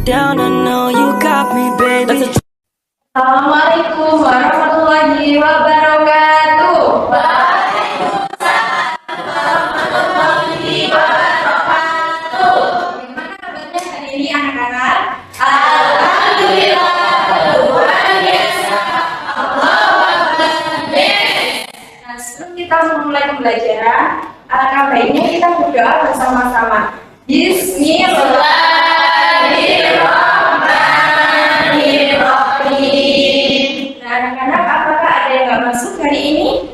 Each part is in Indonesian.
down, I know you got me, baby. Assalamualaikum warahmatullahi wabarakatuh. Bagaimana kabarnya hari ini anak-anak? Alhamdulillah, luar biasa. Nah, sebelum kita memulai pembelajaran, alangkah baiknya kita berdoa bersama-sama. Bismillahirrahmanirrahim. Nah, anak-anak, apakah ada yang nggak masuk hari ini?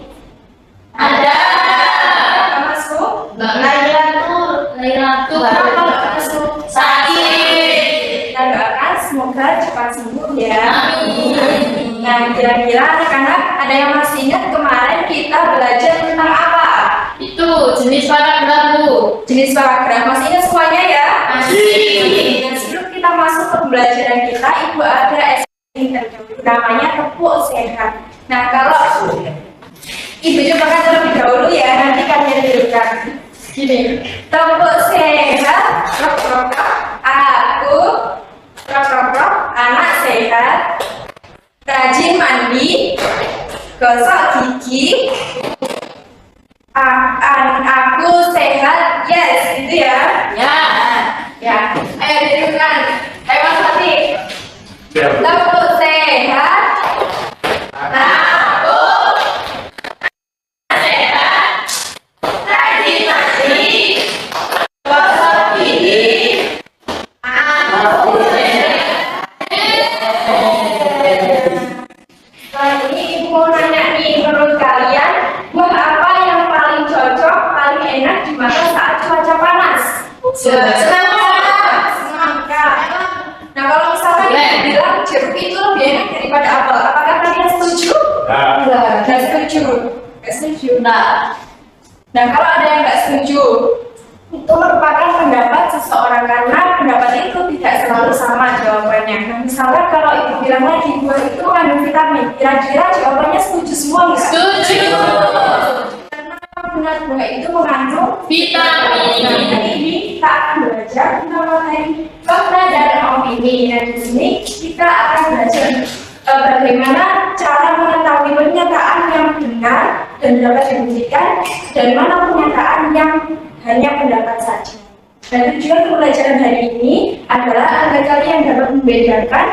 Ada. Nggak masuk? Kenapa nggak masuk? Sakit. Kita doakan semoga cepat sembuh ya. Nah, kira-kira anak-anak ada yang masih ingat kemarin kita belajar tentang apa? Itu jenis paragraf, Bu. Jenis paragraf. Masih ingat semuanya ya? Masih. Dan sebelum kita masuk ke pembelajaran kita, Ibu ada interview namanya tepuk sehat. Nah, kalau Ibu coba terlebih dahulu ya, nanti kalian dudukkan. Gini, tepuk sehat, rok rok, aku, rok rok rok, anak sehat, rajin mandi, gosok gigi, aku sehat, yes, itu ya. Ya, ayo dudukkan. Ayo Mas Fatih. Tepuk sehat. Aku sehat. Rajin mandi. Gosok gigi. Aku sehat. Setelah ini Ibu mau nanya nih, menurut kalian buah apa yang paling cocok, paling enak dimakan saat cuaca panas? Semangka. Nah, kalau misalkan bilang jeruk itu lebih enak daripada apel, apakah kalian setuju? Nggak setuju. Nggak setuju. Nah, kalau ada yang nggak setuju, itu merupakan pendapat seseorang karena pendapat itu tidak selalu sama jawabannya. Nah, misalnya kalau Ibu bilang lagi buah itu mengandung vitamin, kira-kira jawabannya setuju semua nggak? Setuju. Karena benar buah itu mengandung Vitamin. Nah, ini kita akan belajar tentang materi fakta dan opini. Dan di sini kita akan belajar bagaimana cara mengetahui pernyataan yang benar dan dapat dibuktikan dan mana pernyataan yang hanya pendapat saja. Dan tujuan pembelajaran hari ini adalah agar kalian dapat membedakan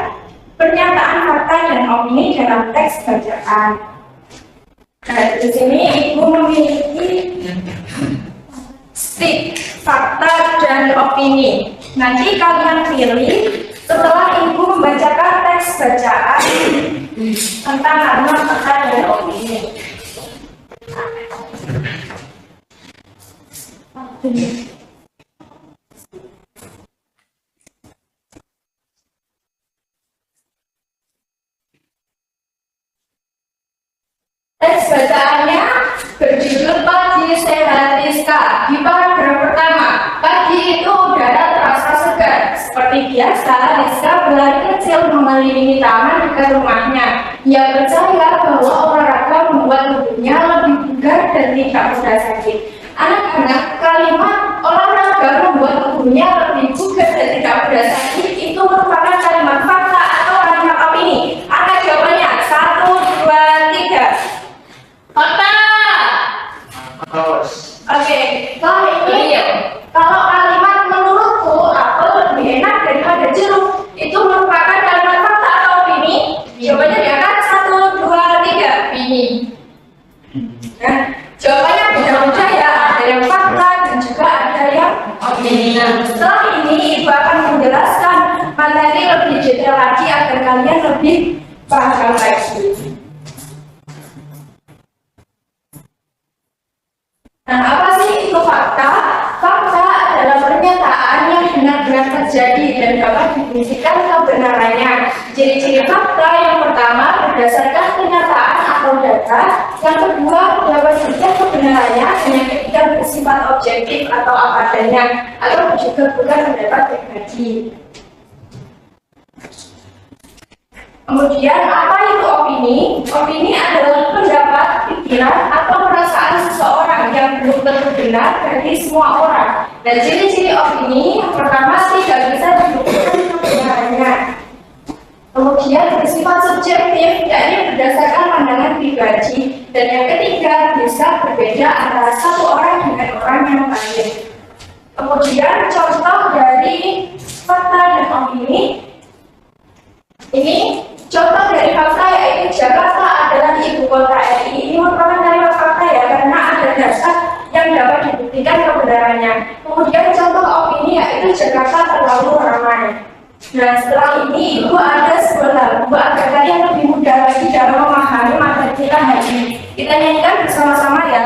pernyataan fakta dan opini dalam teks bacaan. Nah, di sini Ibu memiliki stick fakta dan opini. Nanti kalian pilih setelah Ibu membacakan teks bacaan tentang nama fakta dan opini. Teks bacaannya berjudul Pagi Sehat Rizka. Di paragraf pertama, pagi itu udara terasa segar. Seperti biasa, Rizka berlari kecil mengelilingi taman dekat rumahnya. Ia percaya bahwa olahraga membuat tubuhnya lebih bugar dan tidak mudah sakit. Anak-anak, kalimat olahraga membuat tubuhnya lebih bugar dan tidak mudah sakit itu merupakan kalimat fakta atau kalimat opini. Angkat jawabannya. 1, 2, 3. Fakta. Oke, kalau kalimat menurutku apel lebih enak daripada jeruk itu merupakan kalimat fakta atau opini? Jawabannya diangkat 1, 2, 3. Opini. Nah, jawabannya beda-beda ya. Ada yang fakta dan juga ada yang opini. Nah, setelah ini Ibu akan menjelaskan materi lebih detail lagi agar kalian lebih paham lagi. Nah, apa sih itu fakta? Fakta adalah pernyataan yang benar-benar terjadi dan dapat dibuktikan kebenarannya. Ciri-ciri fakta yang pertama berdasarkan kenyataan atau data. Yang kedua dapat dibuktikan kebenarannya. Dan yang ketiga bersifat objektif atau apa adanya atau juga bukan pendapat pribadi. Kemudian apa itu opini? Opini adalah pendapat, pikiran, atau perasaan seseorang yang belum tentu benar bagi semua orang. Dan ciri-ciri opini yang pertama tidak bisa dibuktikan kebenaran. Kemudian bersifat subjektif, yakni berdasarkan pandangan pribadi. Dan yang ketiga, bisa berbeda antara satu orang dengan orang yang lain. Kemudian contoh dari fakta dan opini. Ini contoh dari fakta yaitu Jakarta adalah ibu kota RI. Ini merupakan kalimat fakta ya, karena ada dasar yang dapat dibuktikan kebenarannya. Kemudian contoh opini yaitu Jakarta terlalu ramai. Nah, setelah ini Ibu ada sebuah lagu agar kalian lebih mudah lagi dalam memahami materi kita hari ini. Kita nyanyikan bersama-sama ya.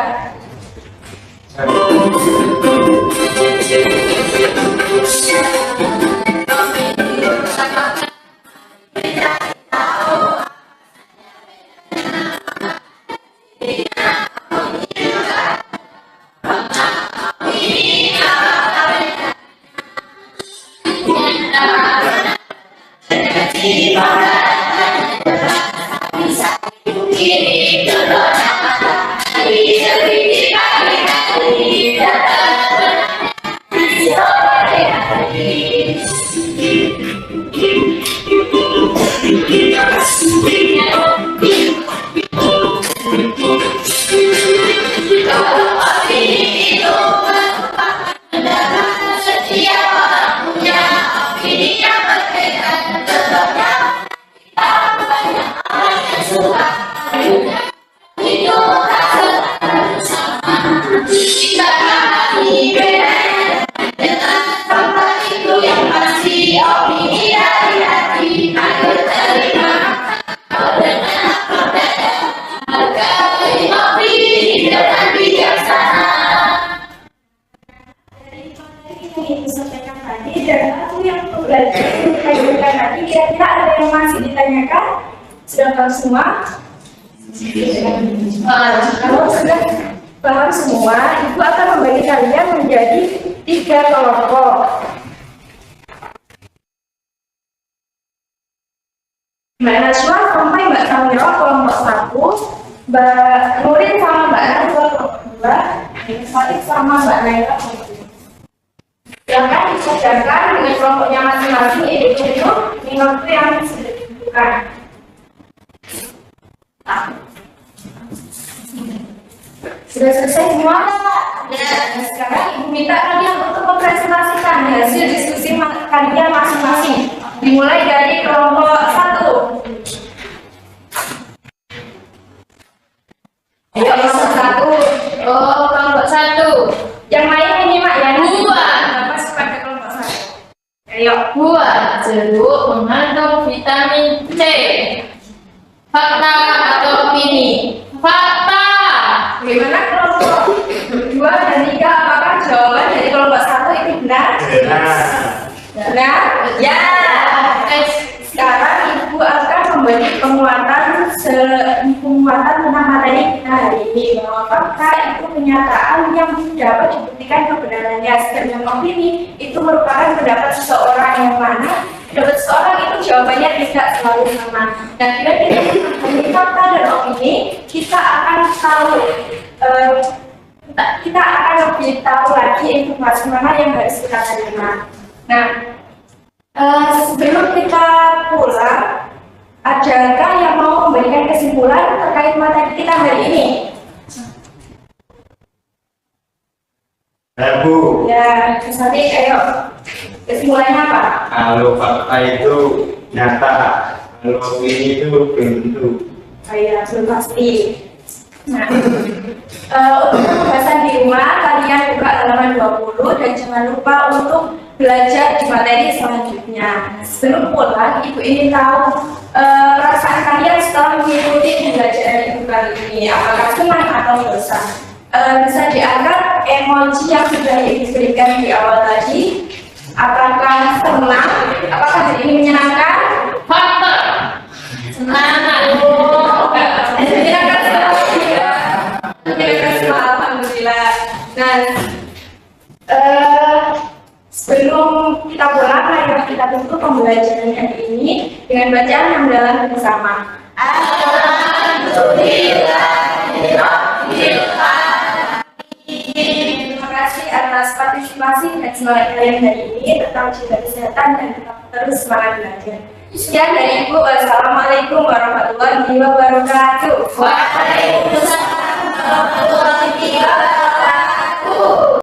Kira-kira ada yang masih ditanyakan? Sudah paham semua? Kalau sudah paham semua, Ibu akan membagi kalian menjadi 3 kelompok. Mbak Najwa sampai Mbak Samira kelompok 1, Mbak Nurin sama Mbak Najwa kelompok 2, Mbak Salih sama Mbak Naila kelompok 3. Silahkan disesuaikan dengan kelompoknya masing-masing, itu waktu yang sudah ditentukan. Sudah selesai semua? Nah, sekarang Ibu minta kalian untuk mempresentasikan hasil diskusi kalian masing-masing. Dimulai dari kelompok 1. Ayo kelompok 1. Oh, kelompok 1. Yang lain menyimak ya. 2. Apa pada kelompok 1? Ayo. 2. Jeruk mengandung vitamin C. Fakta atau opini? Fakta. Bagaimana kelompok 2 dan 3? Apakah jawaban dari kelompok 1 itu benar? Benar? Ya. Sekarang Ibu akan memberi penguatan tentang materi kita hari ini, bahwa fakta itu kenyataan yang dapat dibuktikan kebenarannya, sedangkan opini itu merupakan pendapat seseorang yang mana pendapat seseorang itu jawabannya tidak selalu sama. Nah, bila kita memahami fakta dan opini, kita akan tahu kita akan lebih tahu lagi informasi mana yang harus kita terima. Nah, sebelum kita pulang, adakah yang mau memberikan kesimpulan terkait materi kita hari ini? Bu. Ya, misalnya ayo, kesimpulannya apa? Kalau fakta itu nyata, kalau opini itu belum tentu. Iya, belum pasti. Nah, untuk pembahasan di rumah, kalian buka halaman 20 dan jangan lupa untuk belajar di materi selanjutnya. Sebelum pulang, Ibu ingin tahu perasaan kalian setelah mengikuti pembelajaran Ibu kali ini. Apakah senang atau bosan? Bisa diangkat emoji yang sudah Ibu berikan di awal tadi. Apakah senang? Apakah hari ini menyenangkan? Fakta. Senang. Menyenangkan sekali ya. Menyenangkan sekali, alhamdulillah. Nah, sebelum kita pulang, mari kita tutup pembelajaran hari ini dengan bacaan hamdalah bersama. Alhamdulillah. Terima kasih atas partisipasi dan semangat kalian hari ini. Tetap jaga kesehatan dan tetap terus semangat belajar. Sekian dari Ibu. Wassalamualaikum warahmatullahi wabarakatuh. Waalaikumsalam warahmatullahi wabarakatuh.